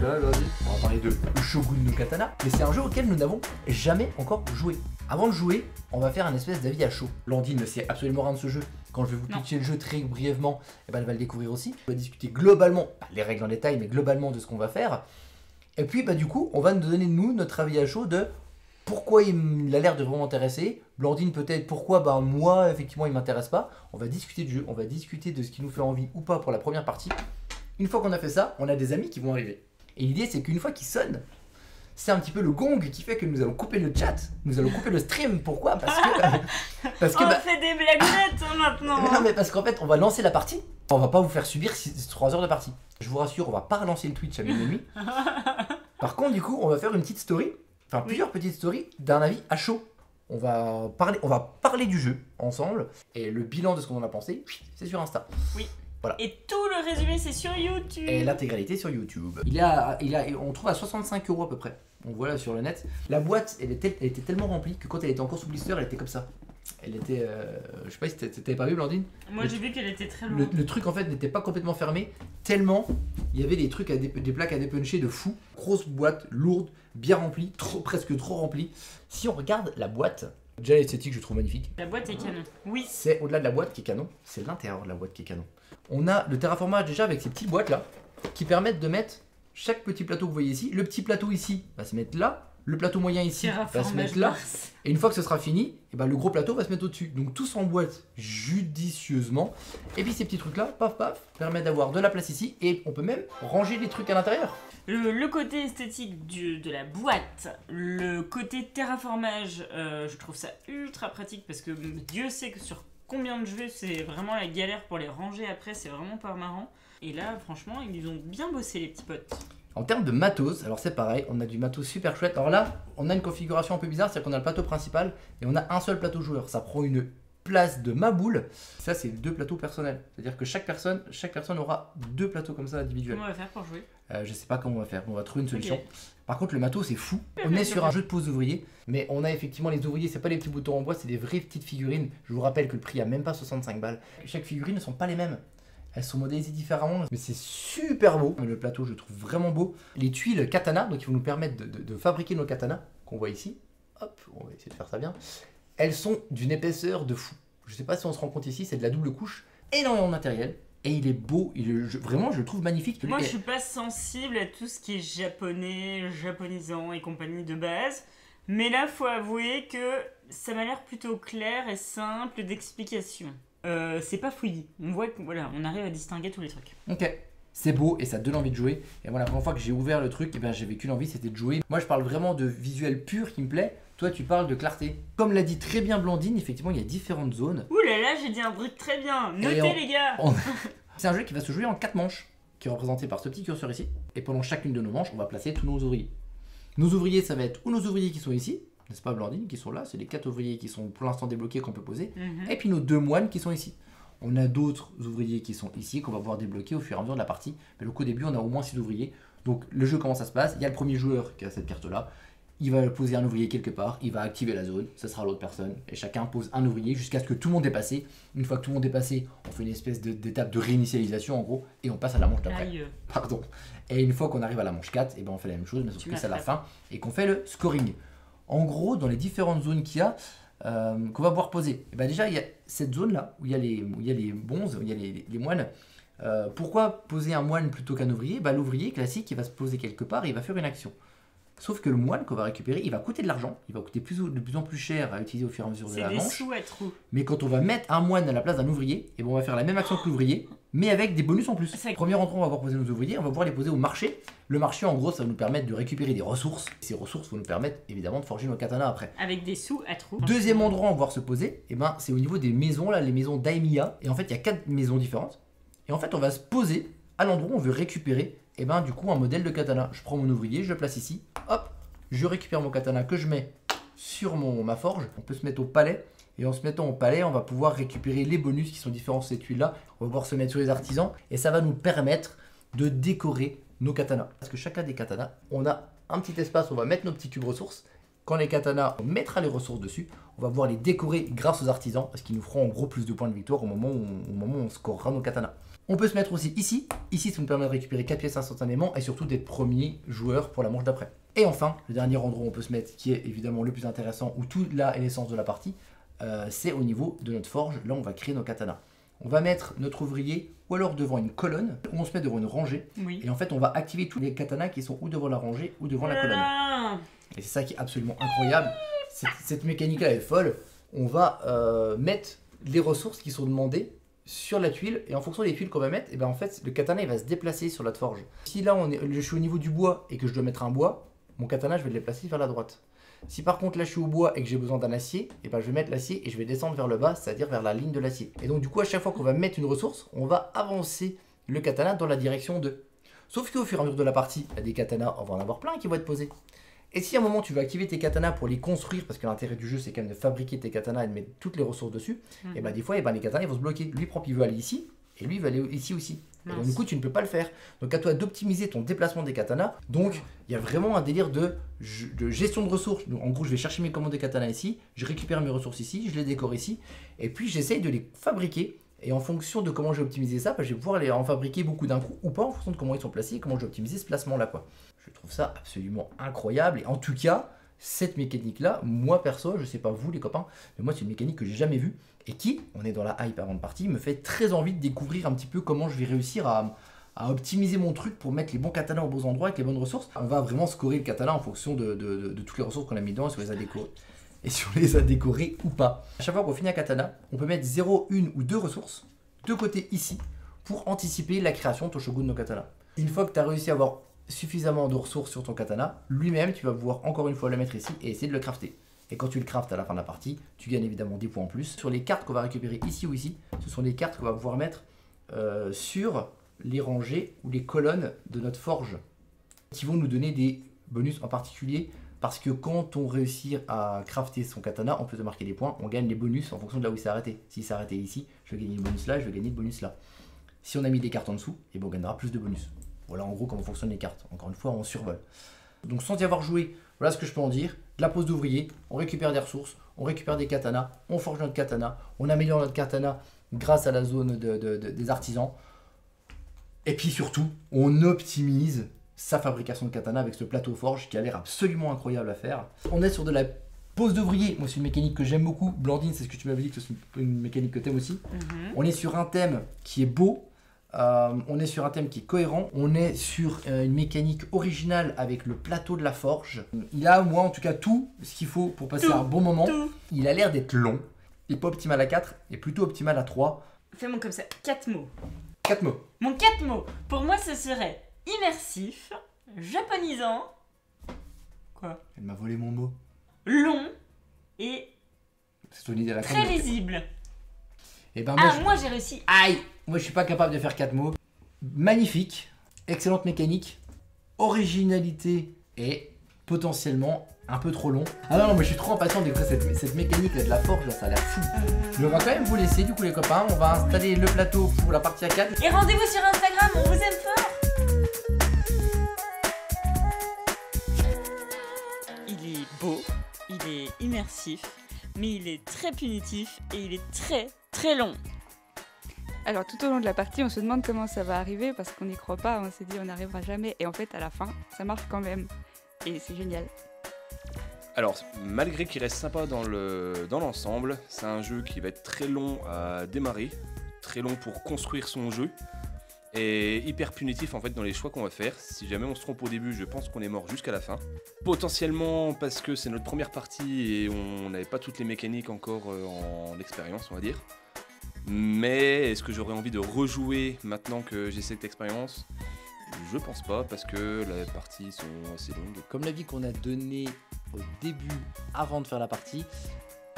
Ça va, vas-y. On va parler de Shogun no Katana, mais c'est un jeu auquel nous n'avons jamais encore joué. Avant de jouer, on va faire un espèce d'avis à chaud. Blandine ne sait absolument rien de ce jeu. Quand je vais vous pitcher le jeu très brièvement, eh ben, elle va le découvrir aussi. On va discuter globalement, pas les règles en détail, mais globalement de ce qu'on va faire. Et puis du coup, on va nous donner nous notre avis à chaud de pourquoi il a l'air de vraiment m'intéresser. Blandine peut-être pourquoi moi effectivement il m'intéresse pas. On va discuter du jeu, on va discuter de ce qui nous fait envie ou pas pour la première partie. Une fois qu'on a fait ça, on a des amis qui vont arriver. Et l'idée c'est qu'une fois qu'ils sonnent, c'est un petit peu le gong qui fait que nous allons couper le chat, nous allons couper le stream. Pourquoi? Parce que on fait des blaguettes maintenant. Non mais parce qu'en fait on va lancer la partie, on va pas vous faire subir 3 heures de partie. Je vous rassure, on va pas relancer le Twitch à minuit. Par contre du coup on va faire une petite story, enfin plusieurs petites stories d'un avis à chaud. On va parler du jeu ensemble et le bilan de ce qu'on en a pensé, c'est sur Insta. Oui. Voilà. Et tout le résumé c'est sur YouTube. Et l'intégralité sur YouTube. On trouve à 65 € à peu près. On voit là sur le net. La boîte, elle était tellement remplie que quand elle était encore sous blister, elle était comme ça. Elle était, je sais pas si t'avais pas vu Blandine. Moi j'ai vu qu'elle était très lourde. Le truc en fait n'était pas complètement fermé, tellement il y avait des trucs, des plaques à dépuncher de fou. Grosse boîte, lourde, bien remplie, presque trop remplie. Si on regarde la boîte, déjà l'esthétique je trouve magnifique. La boîte est canon. Oui. C'est au-delà de la boîte qui est canon, c'est l'intérieur de la boîte qui est canon. On a le terraformage déjà avec ces petites boîtes là qui permettent de mettre chaque petit plateau que vous voyez ici. Le petit plateau ici va se mettre là, le plateau moyen ici va se mettre là. Et une fois que ce sera fini, et ben le gros plateau va se mettre au-dessus. Donc tout s'emboîte judicieusement. Et puis ces petits trucs là, paf paf, permettent d'avoir de la place ici. Et on peut même ranger les trucs à l'intérieur. Le côté esthétique de la boîte, le côté terraformage, je trouve ça ultra pratique parce que Dieu sait que sur combien de jeux c'est vraiment la galère pour les ranger après, c'est vraiment pas marrant. Et là franchement ils ont bien bossé les petits potes. En termes de matos, alors c'est pareil, on a du matos super chouette. Alors là, on a une configuration un peu bizarre, c'est-à-dire qu'on a le plateau principal et on a un seul plateau joueur. Ça prend une place de ma boule. Ça, c'est 2 plateaux personnels. C'est-à-dire que chaque personne aura 2 plateaux comme ça individuels. Comment on va faire pour jouer? Je sais pas comment on va faire, on va trouver une solution. Okay. Par contre, le matos, c'est fou. On est sur un jeu de pose ouvrier, mais on a effectivement les ouvriers, c'est pas les petits boutons en bois, c'est des vraies petites figurines. Je vous rappelle que le prix a même pas 65 balles. Chaque figurine ne sont pas les mêmes. Elles sont modélisées différemment, mais c'est super beau. Le plateau, je le trouve vraiment beau. Les tuiles katana, donc qui vont nous permettre de fabriquer nos katanas, qu'on voit ici. Hop, on va essayer de faire ça bien. Elles sont d'une épaisseur de fou. Je sais pas si on se rend compte ici, c'est de la double couche. Énormément de matériel. Et il est beau, vraiment je le trouve magnifique. Moi je suis pas sensible à tout ce qui est japonais, japonisant et compagnie de base. Mais là faut avouer que ça m'a l'air plutôt clair et simple d'explication. C'est pas fouillis. On voit que voilà, on arrive à distinguer tous les trucs. Ok, c'est beau et ça donne envie de jouer. Et voilà, la première fois que j'ai ouvert le truc, j'avais qu'une envie, c'était de jouer. Moi je parle vraiment de visuel pur qui me plaît. Toi tu parles de clarté. Comme l'a dit très bien Blandine, effectivement il y a différentes zones. Ouh là là, j'ai dit un truc très bien. Notez les gars. C'est un jeu qui va se jouer en 4 manches, qui est représenté par ce petit curseur ici. Et pendant chacune de nos manches, on va placer tous nos ouvriers. Nos ouvriers, ça va être ou nos ouvriers qui sont ici, n'est-ce pas Blandine, qui sont là, c'est les 4 ouvriers qui sont pour l'instant débloqués qu'on peut poser. Et puis nos 2 moines qui sont ici. On a d'autres ouvriers qui sont ici, qu'on va pouvoir débloquer au fur et à mesure de la partie. Mais donc au début, on a au moins 6 ouvriers. Donc le jeu, comment ça se passe? Il y a le premier joueur qui a cette carte-là. Il va poser un ouvrier quelque part, il va activer la zone, ce sera l'autre personne. Et chacun pose un ouvrier jusqu'à ce que tout le monde est passé. Une fois que tout le monde est passé, on fait une espèce d'étape de réinitialisation en gros. Et on passe à la manche d'après. Pardon. Et une fois qu'on arrive à la manche 4, on fait la même chose, mais sauf que c'est à la fin. Et qu'on fait le scoring. En gros, dans les différentes zones qu'il y a, qu'on va pouvoir poser. Déjà, il y a cette zone-là, où il y a les bonzes, où il y a les moines. Pourquoi poser un moine plutôt qu'un ouvrier? L'ouvrier classique, il va se poser quelque part et il va faire une action. Sauf que le moine qu'on va récupérer, il va coûter de l'argent, il va coûter de plus en plus cher à utiliser au fur et à mesure de la manche. C'est des sous à trous. Mais quand on va mettre un moine à la place d'un ouvrier, on va faire la même action que l'ouvrier, mais avec des bonus en plus. Premier endroit, on va pouvoir poser nos ouvriers, on va pouvoir les poser au marché. Le marché, en gros, ça va nous permettre de récupérer des ressources. Ces ressources vont nous permettre, évidemment, de forger nos katanas après. Avec des sous à trous. Deuxième endroit, on va pouvoir se poser, c'est au niveau des maisons, là, les maisons d'Aemiya. Et en fait, il y a 4 maisons différentes. Et en fait, on va se poser à l'endroit où on veut récupérer, du coup, un modèle de katana. Je prends mon ouvrier, je le place ici, hop. Je récupère mon katana que je mets sur ma forge. On peut se mettre au palais. Et en se mettant au palais, on va pouvoir récupérer les bonus qui sont différents sur ces tuiles-là. On va pouvoir se mettre sur les artisans. Et ça va nous permettre de décorer nos katanas. Parce que chacun des katanas, on a un petit espace où on va mettre nos petits cubes ressources. Quand les katanas, on mettra les ressources dessus. On va pouvoir les décorer grâce aux artisans. Parce qu'ils nous feront en gros plus de points de victoire au moment où on scorera nos katanas. On peut se mettre aussi ici. Ici, ça nous permet de récupérer 4 pièces instantanément et surtout d'être premier joueur pour la manche d'après. Et enfin, le dernier endroit où on peut se mettre, qui est évidemment le plus intéressant, où tout là est l'essence de la partie, c'est au niveau de notre forge. Là, on va créer nos katanas. On va mettre notre ouvrier ou alors devant une colonne, ou on se met devant une rangée. Oui. Et en fait, on va activer tous les katanas qui sont ou devant la rangée ou devant la colonne. Et c'est ça qui est absolument incroyable. Cette mécanique-là est folle. On va mettre les ressources qui sont demandées sur la tuile, et en fonction des tuiles qu'on va mettre, et ben en fait le katana il va se déplacer sur la forge. Si là je suis au niveau du bois et que je dois mettre un bois, mon katana je vais le déplacer vers la droite. Si par contre là je suis au bois et que j'ai besoin d'un acier, et ben je vais mettre l'acier et je vais descendre vers le bas, c'est-à-dire vers la ligne de l'acier. Et donc du coup à chaque fois qu'on va mettre une ressource, on va avancer le katana dans la direction de. Sauf qu'au fur et à mesure de la partie, il y a des katanas, on va en avoir plein qui vont être posés. Et si à un moment tu veux activer tes katanas pour les construire, parce que l'intérêt du jeu c'est quand même de fabriquer tes katanas et de mettre toutes les ressources dessus, et ben des fois les katanas ils vont se bloquer. Lui propre il veut aller ici, et lui il va aller ici aussi. Et donc du coup tu ne peux pas le faire. Donc à toi d'optimiser ton déplacement des katanas. Donc il y a vraiment un délire de gestion de ressources. Donc, en gros je vais chercher mes commandes de katanas ici, je récupère mes ressources ici, je les décore ici, et puis j'essaye de les fabriquer. Et en fonction de comment je vais optimiser ça, je vais pouvoir les en fabriquer beaucoup d'un coup ou pas en fonction de comment ils sont placés et comment je vais optimiser ce placement là quoi. Je trouve ça absolument incroyable et en tout cas cette mécanique là, moi perso, je sais pas vous les copains, mais moi c'est une mécanique que j'ai jamais vue et qui, on est dans la hype avant de partie, me fait très envie de découvrir un petit peu comment je vais réussir à optimiser mon truc pour mettre les bons katanas aux bons endroits avec les bonnes ressources. On va vraiment scorer le katana en fonction de toutes les ressources qu'on a mis dedans, si on les a décorées. Et si on les a décorés ou pas. À chaque fois qu'on finit un katana, on peut mettre 0, 1 ou 2 ressources de côté ici pour anticiper la création de ton shogun no katana. Une fois que tu as réussi à avoir suffisamment de ressources sur ton katana, lui-même tu vas pouvoir encore une fois le mettre ici et essayer de le crafter. Et quand tu le craftes à la fin de la partie, tu gagnes évidemment des points en plus. Sur les cartes qu'on va récupérer ici ou ici, ce sont des cartes qu'on va pouvoir mettre sur les rangées ou les colonnes de notre forge qui vont nous donner des bonus en particulier. Parce que quand on réussit à crafter son katana, en plus de marquer des points, on gagne les bonus en fonction de là où il s'est arrêté. S'il s'est arrêté ici, je vais gagner le bonus là, je vais gagner le bonus là. Si on a mis des cartes en dessous, et ben on gagnera plus de bonus. Voilà en gros comment fonctionnent les cartes. Encore une fois, on survole. Donc sans y avoir joué, voilà ce que je peux en dire. De la pose d'ouvrier, on récupère des ressources, on récupère des katanas, on forge notre katana, on améliore notre katana grâce à la zone des artisans. Et puis surtout, on optimise sa fabrication de katana avec ce plateau forge qui a l'air absolument incroyable à faire. On est sur de la pose d'ouvrier, moi c'est une mécanique que j'aime beaucoup. Blandine, c'est ce que tu m'avais dit que c'est une mécanique que tu aimes aussi. On est sur un thème qui est beau, on est sur un thème qui est cohérent, on est sur une mécanique originale avec le plateau de la forge. Il a, moi en tout cas, tout ce qu'il faut pour passer un bon moment. Il a l'air d'être long, il n'est pas optimal à 4, il est plutôt optimal à 3. Fais-moi comme ça, 4 mots. 4 mots. Mon 4 mots, pour moi ce serait immersif, japonisant, quoi ? Elle m'a volé mon mot. Long et C'est ton idée à la très lisible. Et ben moi j'ai réussi. Aïe, moi je suis pas capable de faire 4 mots. Magnifique, excellente mécanique, originalité et potentiellement un peu trop long. Ah non, moi je suis trop impatient de découvrir cette mécanique là de la forge, là, ça a l'air fou. Mais on va quand même vous laisser du coup les copains, on va installer le plateau pour la partie à 4. Et rendez-vous sur Instagram, on vous aime fort. Il est beau, il est immersif, mais il est très punitif et il est très très long. Alors tout au long de la partie, on se demande comment ça va arriver parce qu'on n'y croit pas, on s'est dit on n'arrivera jamais et en fait à la fin, ça marche quand même et c'est génial. Alors, malgré qu'il reste sympa dans l'ensemble, c'est un jeu qui va être très long à démarrer, très long pour construire son jeu, et hyper punitif en fait dans les choix qu'on va faire. Si jamais on se trompe au début, je pense qu'on est mort jusqu'à la fin. Potentiellement parce que c'est notre première partie et on n'avait pas toutes les mécaniques encore en expérience, on va dire. Mais est-ce que j'aurais envie de rejouer maintenant que j'ai cette expérience ? Je pense pas, parce que les parties sont assez longues. Comme l'avis qu'on a donné au début, avant de faire la partie,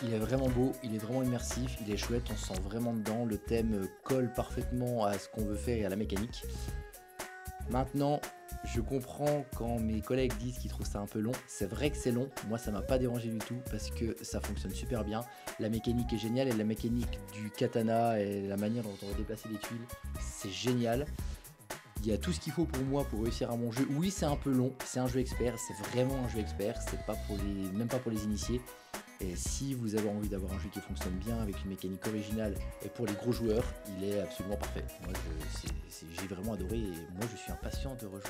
il est vraiment beau, il est vraiment immersif, il est chouette, on se sent vraiment dedans, le thème colle parfaitement à ce qu'on veut faire et à la mécanique. Maintenant, je comprends quand mes collègues disent qu'ils trouvent ça un peu long, c'est vrai que c'est long, moi ça m'a pas dérangé du tout parce que ça fonctionne super bien, la mécanique est géniale et la mécanique du katana et la manière dont on va déplacer les tuiles, c'est génial. Il y a tout ce qu'il faut pour moi pour réussir à mon jeu. Oui, c'est un peu long, c'est un jeu expert, c'est vraiment un jeu expert, c'est pas pour même pas pour les initiés. Et si vous avez envie d'avoir un jeu qui fonctionne bien avec une mécanique originale et pour les gros joueurs, il est absolument parfait. Moi, j'ai vraiment adoré et moi, je suis impatient de rejouer.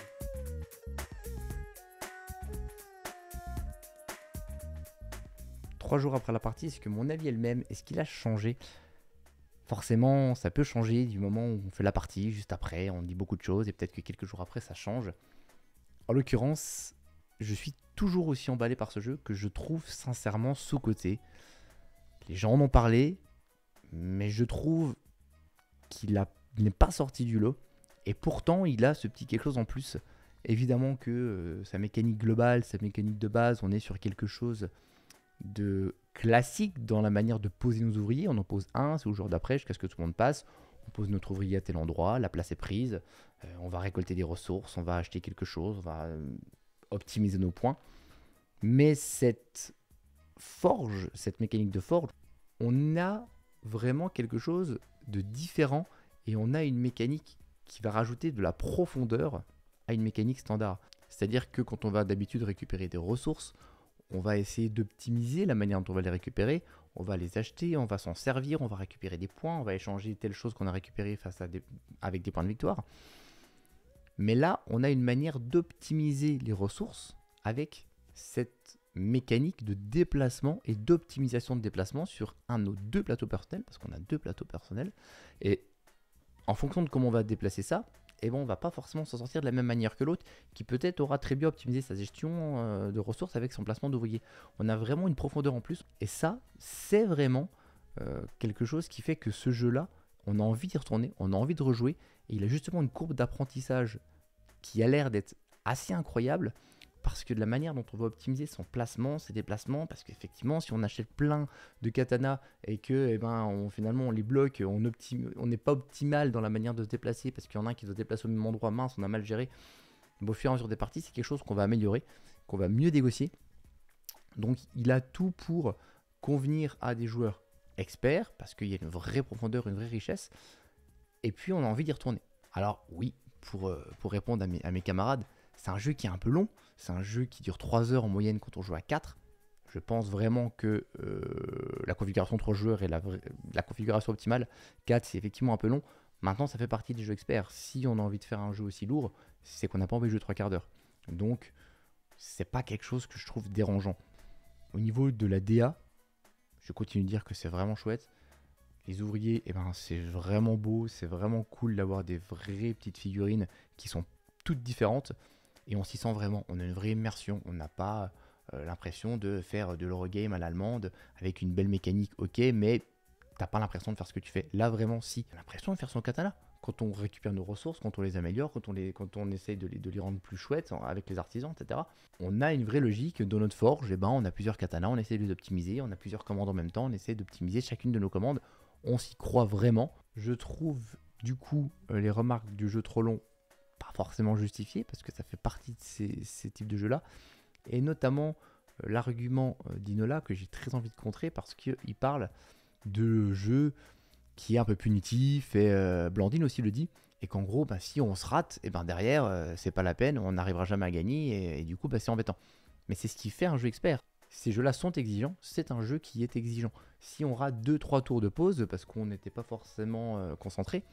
Trois jours après la partie, est-ce que mon avis est le même? Est-ce qu'il a changé? Forcément, ça peut changer du moment où on fait la partie, juste après, on dit beaucoup de choses et peut-être que quelques jours après, ça change. En l'occurrence, je suis toujours aussi emballé par ce jeu que je trouve sincèrement sous-coté. Les gens en ont parlé, mais je trouve qu'il n'est pas sorti du lot. Et pourtant, il a ce petit quelque chose en plus. Évidemment que sa mécanique globale, sa mécanique de base, on est sur quelque chose de classique dans la manière de poser nos ouvriers. On en pose un, c'est au jour d'après, jusqu'à ce que tout le monde passe. On pose notre ouvrier à tel endroit, la place est prise, on va récolter des ressources, on va acheter quelque chose, on va optimiser nos points. Mais cette forge, cette mécanique de forge, on a vraiment quelque chose de différent et on a une mécanique qui va rajouter de la profondeur à une mécanique standard. C'est-à-dire que quand on va d'habitude récupérer des ressources, on va essayer d'optimiser la manière dont on va les récupérer, on va les acheter, on va s'en servir, on va récupérer des points, on va échanger telle chose qu'on a récupérée avec des points de victoire. Mais là, on a une manière d'optimiser les ressources avec cette mécanique de déplacement et d'optimisation de déplacement sur un de nos deux plateaux personnels, parce qu'on a deux plateaux personnels. Et en fonction de comment on va déplacer ça, et bon, on ne va pas forcément s'en sortir de la même manière que l'autre, qui peut-être aura très bien optimisé sa gestion de ressources avec son placement d'ouvriers. On a vraiment une profondeur en plus, et ça, c'est vraiment quelque chose qui fait que ce jeu-là, on a envie d'y retourner, on a envie de rejouer, et il a justement une courbe d'apprentissage qui a l'air d'être assez incroyable, parce que de la manière dont on va optimiser son placement, ses déplacements, parce qu'effectivement, si on achète plein de katanas et que finalement on les bloque, on n'est pas optimal dans la manière de se déplacer, parce qu'il y en a un qui doit se déplacer au même endroit, mince, on a mal géré. Au fur et à mesure des parties, c'est quelque chose qu'on va améliorer, qu'on va mieux négocier. Donc il a tout pour convenir à des joueurs experts, parce qu'il y a une vraie profondeur, une vraie richesse, et puis on a envie d'y retourner. Alors oui, pour répondre à mes camarades, c'est un jeu qui est un peu long, c'est un jeu qui dure 3 heures en moyenne quand on joue à 4. Je pense vraiment que la configuration 3 joueurs est la configuration optimale. 4, c'est effectivement un peu long. Maintenant, ça fait partie des jeux experts. Si on a envie de faire un jeu aussi lourd, c'est qu'on n'a pas envie de jouer 3 quarts d'heure. Donc, c'est pas quelque chose que je trouve dérangeant. Au niveau de la DA, je continue de dire que c'est vraiment chouette. Les ouvriers, c'est vraiment beau, c'est vraiment cool d'avoir des vraies petites figurines qui sont toutes différentes. Et on s'y sent vraiment, on a une vraie immersion, on n'a pas l'impression de faire de l'Eurogame à l'allemande avec une belle mécanique, ok, mais t'as pas l'impression de faire ce que tu fais. Là vraiment, si, t'as l'impression de faire son katana. Quand on récupère nos ressources, quand on les améliore, quand on essaye de les rendre plus chouettes avec les artisans, etc. On a une vraie logique dans notre forge, on a plusieurs katanas, on essaie de les optimiser, on a plusieurs commandes en même temps, on essaie d'optimiser chacune de nos commandes, on s'y croit vraiment. Je trouve du coup les remarques du jeu trop long pas forcément justifié parce que ça fait partie de ces types de jeux là et notamment l'argument d'Inola que j'ai très envie de contrer parce qu'il parle de jeu qui est un peu punitif et Blandine aussi le dit et qu'en gros si on se rate et derrière c'est pas la peine, on n'arrivera jamais à gagner et du coup c'est embêtant, mais c'est ce qui fait un jeu expert. Ces jeux là sont exigeants, c'est un jeu qui est exigeant. Si on rate 2-3 tours de pause parce qu'on n'était pas forcément concentré,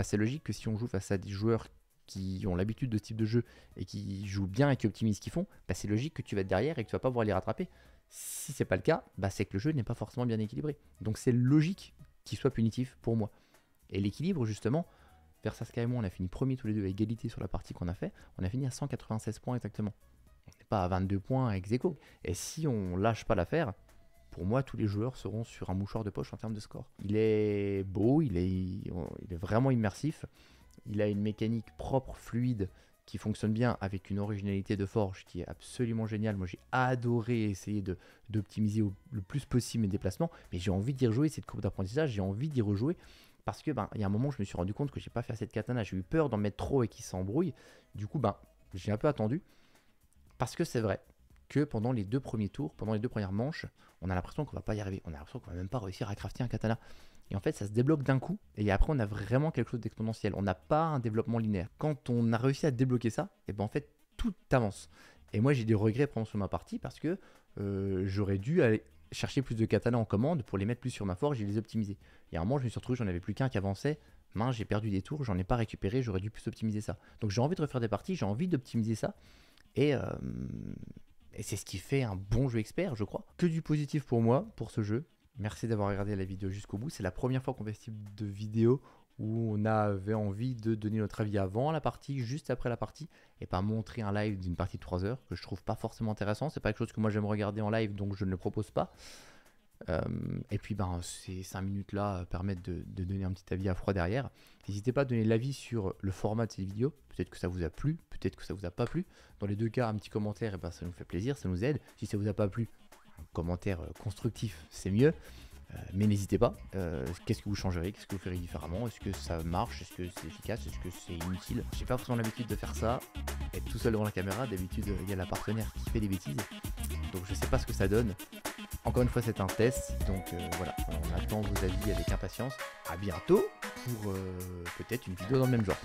c'est logique que si on joue face à des joueurs qui ont l'habitude de ce type de jeu et qui jouent bien et qui optimisent ce qu'ils font, c'est logique que tu vas être derrière et que tu vas pas pouvoir les rattraper. Si c'est pas le cas, c'est que le jeu n'est pas forcément bien équilibré. Donc c'est logique qu'il soit punitif pour moi. Et l'équilibre justement, Versus Skyrim, on a fini premier tous les deux à égalité sur la partie qu'on a fait, on a fini à 196 points exactement. On n'est pas à 22 points ex aequo. Et si on lâche pas l'affaire, pour moi tous les joueurs seront sur un mouchoir de poche en termes de score. Il est beau, il est vraiment immersif. Il a une mécanique propre, fluide, qui fonctionne bien avec une originalité de forge qui est absolument géniale. Moi, j'ai adoré essayer d'optimiser le plus possible mes déplacements, mais j'ai envie d'y rejouer cette courbe d'apprentissage, j'ai envie d'y rejouer parce que il y a un moment, je me suis rendu compte que j'ai pas fait assez de katana, j'ai eu peur d'en mettre trop et qu'il s'embrouille. Du coup, j'ai un peu attendu parce que c'est vrai que pendant les 2 premiers tours, pendant les 2 premières manches, on a l'impression qu'on va pas y arriver, on a l'impression qu'on va même pas réussir à crafter un katana. Et en fait, ça se débloque d'un coup, et après, on a vraiment quelque chose d'exponentiel. On n'a pas un développement linéaire. Quand on a réussi à débloquer ça, et en fait, tout avance. Et moi, j'ai des regrets pendant sur ma partie parce que j'aurais dû aller chercher plus de katanas en commande pour les mettre plus sur ma forge et les optimiser. Et à un moment, je me suis retrouvé, j'en avais plus qu'un qui avançait. Mince, j'ai perdu des tours, j'en ai pas récupéré, j'aurais dû plus optimiser ça. Donc j'ai envie de refaire des parties, j'ai envie d'optimiser ça. Et c'est ce qui fait un bon jeu expert, je crois. Que du positif pour moi, pour ce jeu. Merci d'avoir regardé la vidéo jusqu'au bout. C'est la première fois qu'on fait ce type de vidéo où on avait envie de donner notre avis avant la partie, juste après la partie, et pas montrer un live d'une partie de 3 heures, que je trouve pas forcément intéressant. C'est pas quelque chose que moi j'aime regarder en live, donc je ne le propose pas. Et puis ces 5 minutes là permettent de donner un petit avis à froid derrière. N'hésitez pas à donner l'avis sur le format de ces vidéos. Peut-être que ça vous a plu, peut-être que ça vous a pas plu. Dans les deux cas, un petit commentaire, et ça nous fait plaisir, ça nous aide. Si ça vous a pas plu, un commentaire constructif, c'est mieux. Mais n'hésitez pas. Qu'est-ce que vous changeriez, qu'est-ce que vous feriez différemment? Est-ce que ça marche? Est-ce que c'est efficace? Est-ce que c'est inutile? J'ai pas forcément l'habitude de faire ça, être tout seul devant la caméra. D'habitude, il y a la partenaire qui fait des bêtises. Donc je sais pas ce que ça donne. Encore une fois, c'est un test, donc voilà, on attend vos avis avec impatience. À bientôt pour peut-être une vidéo dans le même genre.